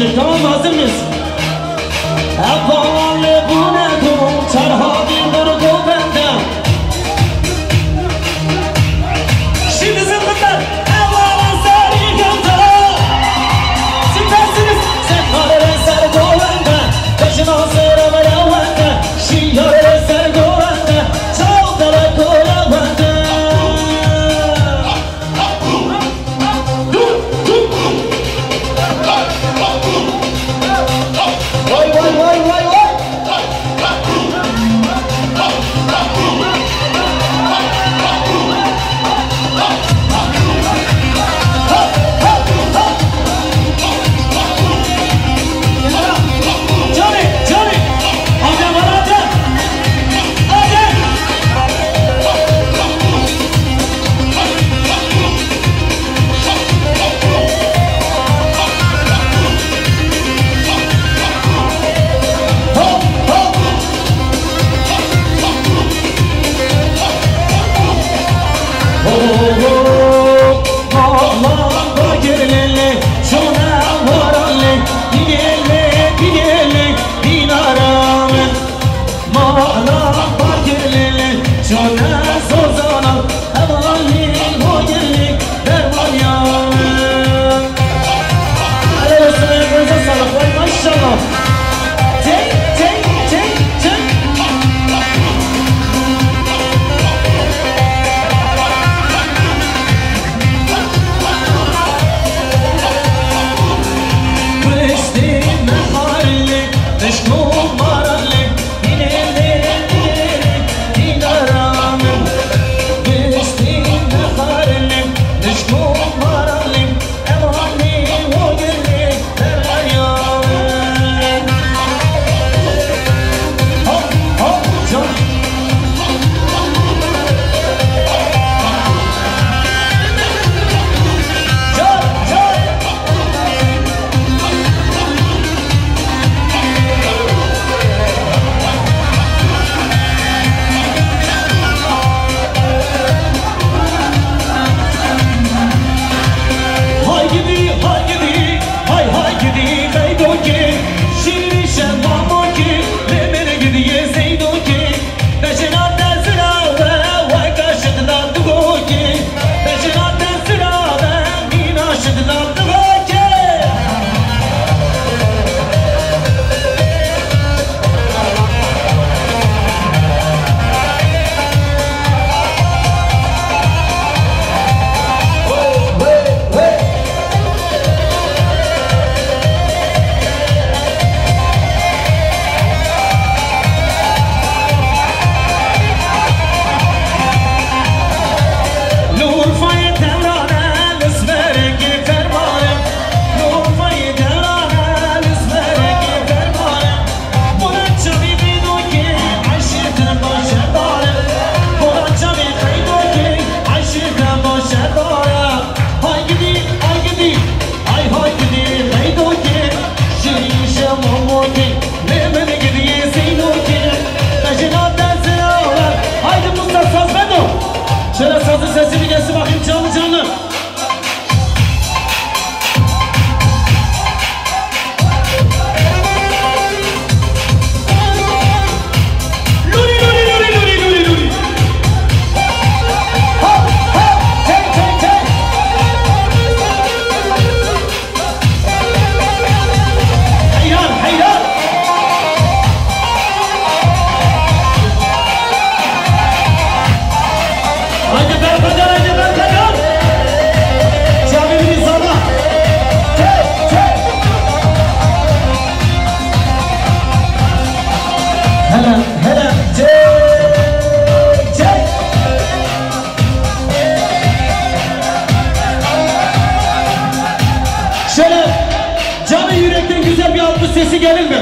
okuyacak. Tamam mı? Hazır mıyız? Havalı bu ne bu? Çarha bindir bu benden. Şimdi zımbırlar. Havalı sarı gözler. Süpersiniz. Sen kararı ser doğanda. Başına sıra var yavanda. Şiarı ser doğanda. Çaldara koyavanda. Vay vay vay vay vay. Sesini gelsin bakayım canlı canlı. Sesi gelir mi?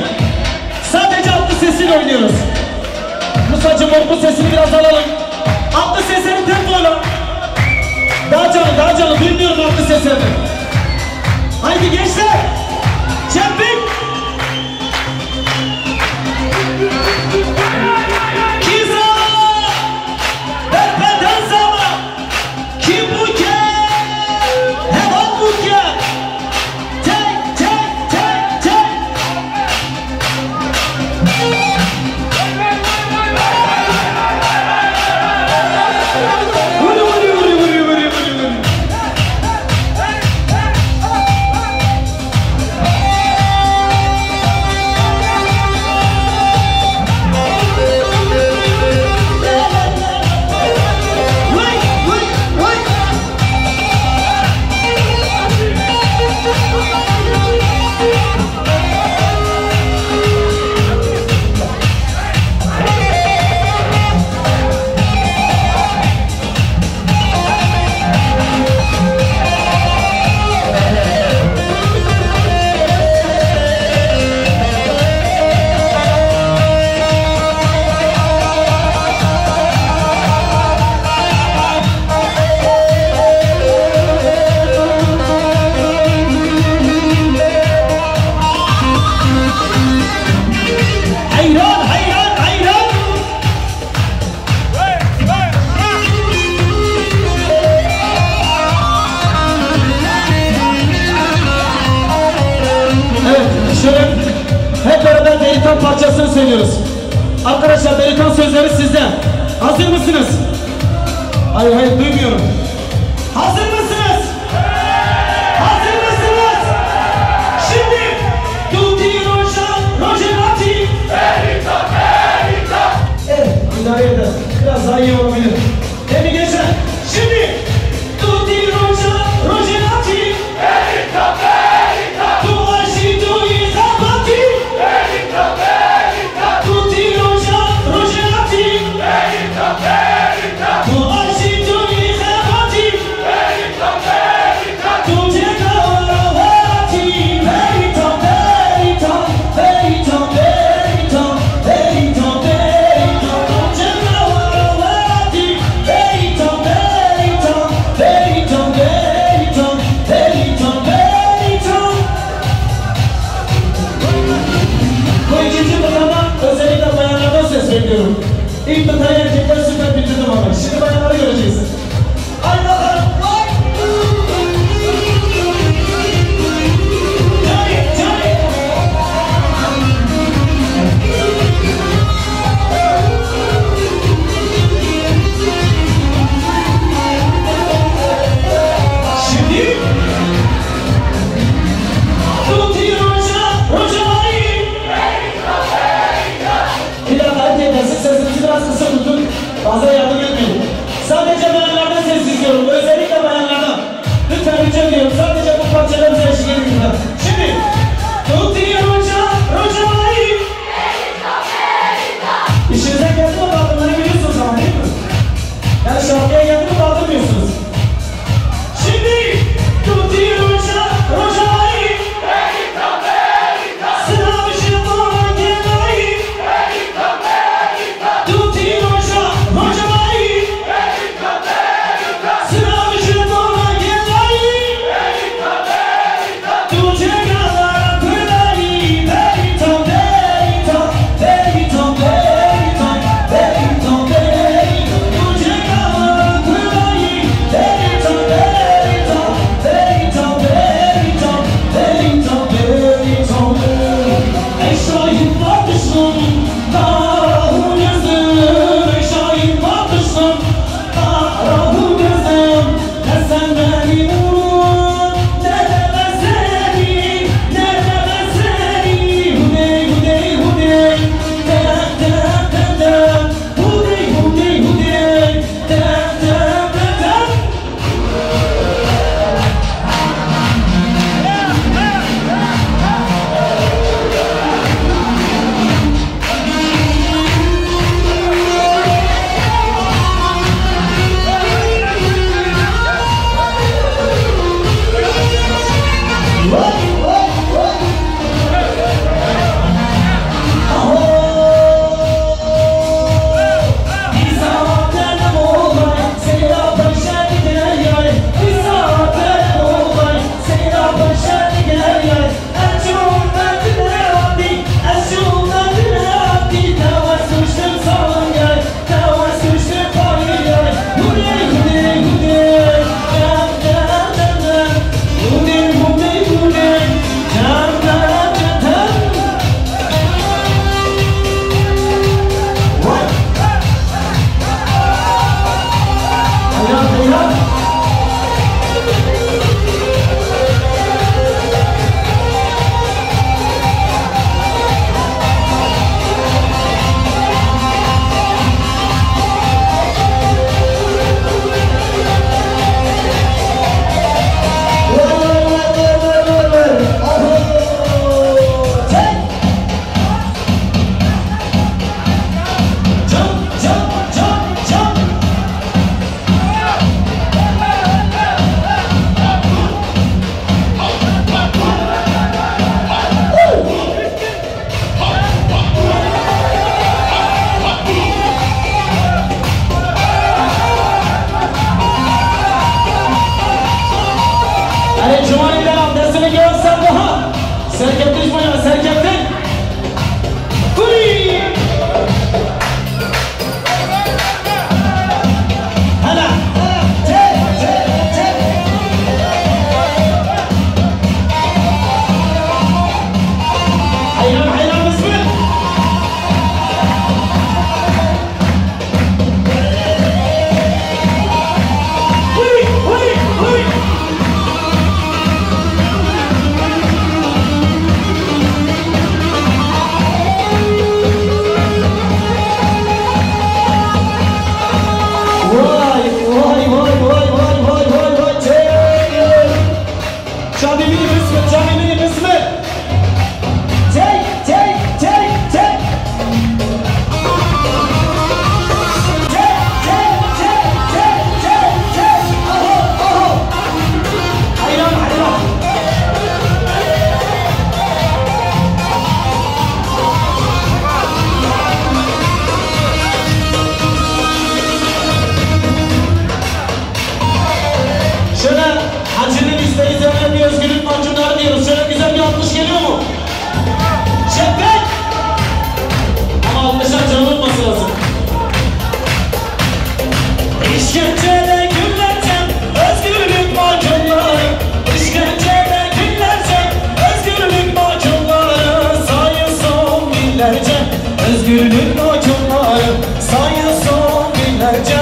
Sadece altı sesiyle oynuyoruz. Musacım bu sesini biraz alalım. Altı seslerin tempoyla. Daha canlı duymuyorum altı seslerini. Haydi gençler. Çempik. Kiza. Berpeden zaman. Kim bu ke? Hevan bu ke? Tek tek tek. Beritan parçasını söylüyoruz. Arkadaşlar Beritan sözleri sizden. Hazır mısınız? Hayır hayır duymuyorum. Hazır mısınız? Hazır mısınız? Şimdi Tutti Rojanati Beritan Beritan. Evet idare eder. Biraz daha iyi olabilir. Değil mi gençler? Şimdi Tutti Rojanati Beritan Beritan. Tu agitu izabati Beritan Beritan. Tutti Rojanati Beritan Beritan. Tu agitu izabati Beritan Beritan. Tu cekavati Beritan Beritan. Beritan Beritan. Beritan Beritan. Tu cekavati Beritan Beritan. Beritan Beritan. Beritan Beritan. Bu ikinci bölümden özellikle bayanlardan ses bekliyorum. İlk bölümde erkekler süper bitirdim ama şimdi bayanları göreceksiniz. Haydi bakalım. Şimdi Tutti Rojanati. Bir dakika erkekler siz sesinizi biraz kısa tutun. Fazla yardım etmeyin. Sadece bayanlardan ses istiyorum. Özellikle bayanlardan. Lütfen rica ediyorum. Sadece bu parçalarımıza eşlik edin. Şimdi Tutti Rojanati. İşinize geldi mi kaldırmayı biliyorsunuz ama değil mi? Yani şarkıya geldi mi kaldırmıyorsunuz. Şimdi Tutti Rojanati. Sınav işine doğru gelmeyi. Tutti Rojanati. Sınav işine doğru gelmeyi. Tu cekavara kırmayı. Beritan Beritan. Beritan Beritan. Beritan Beritan. Tu cekavara kırmayı. Beritan Beritan. Beritan Beritan. Beritan Beritan. Eşrayın bakışın, karahun gözüm. Eşrayın bakışın, karahun gözüm. Ne sen beni vurun, ne de ben seni, ne de ben seni. Hudey hudey hudey, dem dem dem dem. Hudey hudey hudey, dem dem dem dem. İsmet, canım benim İsmet. Çek, çek, çek, çek. Çek, çek, çek, çek, çek, çek. Aho, aho. Hayran, hayran. Şöyle Hacı'nın isteği üzerine bir özgürlük mahkumları diyoruz. Şöyle güzel bir 60 geliyor mu? Şefik! Ama 60'lar canı olması lazım. İşkencede günlerce özgürlük mahkumları, İşkencede günlerce özgürlük mahkumları, sayın son binlerce özgürlük mahkumları, sayın son binlerce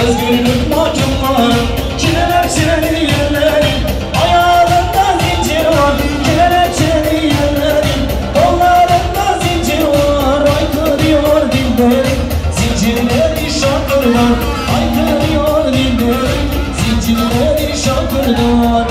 özgürlük mahkumları. Kelepçeli yerlerin ayağında zincir var, kelepçeli yerlerin kollarında zincir var. Aykırıyor dillerin zincirleri şakırlar, aykırıyor dillerin zincirleri şakırlar.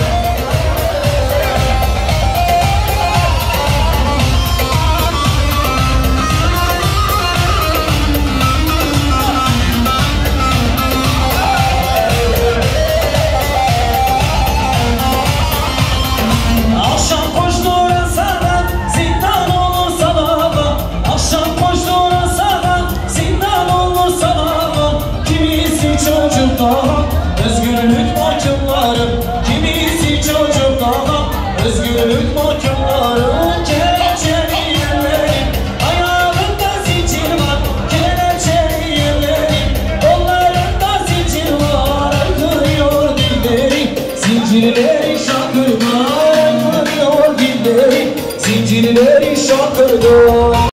Özgürlük mahkumları, kimisi çocuk daha. Özgürlük mahkumları, kelepçeli yerlerin ayağında zincir var, kelepçeli yerlerin kollarında zincir var. Aykırıyor dilleri zincirleri şakırlar, aykırıyor dilleri zincirleri şakırlar.